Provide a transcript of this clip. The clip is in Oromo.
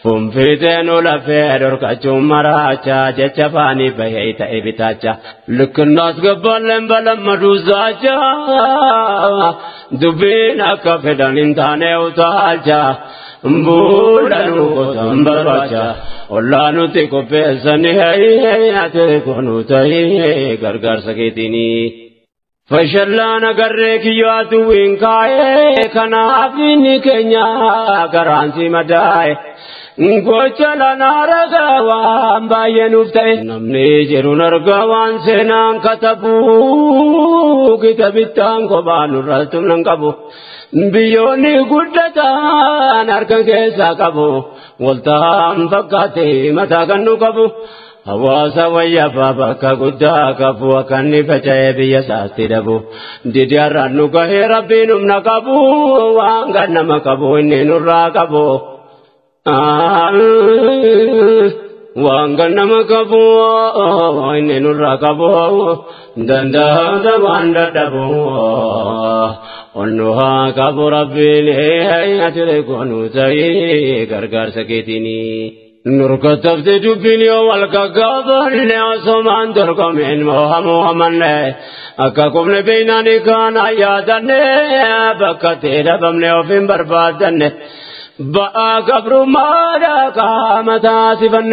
فنفيتين ولا فير كجوم مراجع جتفاني بهيت إبتاجا لك الناس قبل بلم مدوزاجا دبينا كفدان انتاني وتاجا مبولانو تنبراجا ولا نتيكو بيساني هاي نتيكو نتاي غرغر سكيتيني فشلنا غريك ياتو إنكاي كنافيني كنيا غرانسي مداي Gochalan aragawan bayan uftay namni jirun aragawan senang katabu kitabitang ko banuratum ng kabu biyoni guddatan arkan kesa kabu waltam pagkati matakan nu kabu hawasa waya babaka gudda kabu akan ni pacay biya sasti dabu didiaran nu kahe rabbinum na kabu wanggan nama kabu inni nurra kabu Wanggan nama kabu, ini nurra kabu, danda danda dabu, onuha kabu rabbini, atire konu tay gargar sakitini. Nur katabte jubili wal kagabar le asaman darkamin Muhammad le, akakum le beinani kana yadanne, bakate dabam le ofin barbadanne. Ba kabru mara kamata sibanne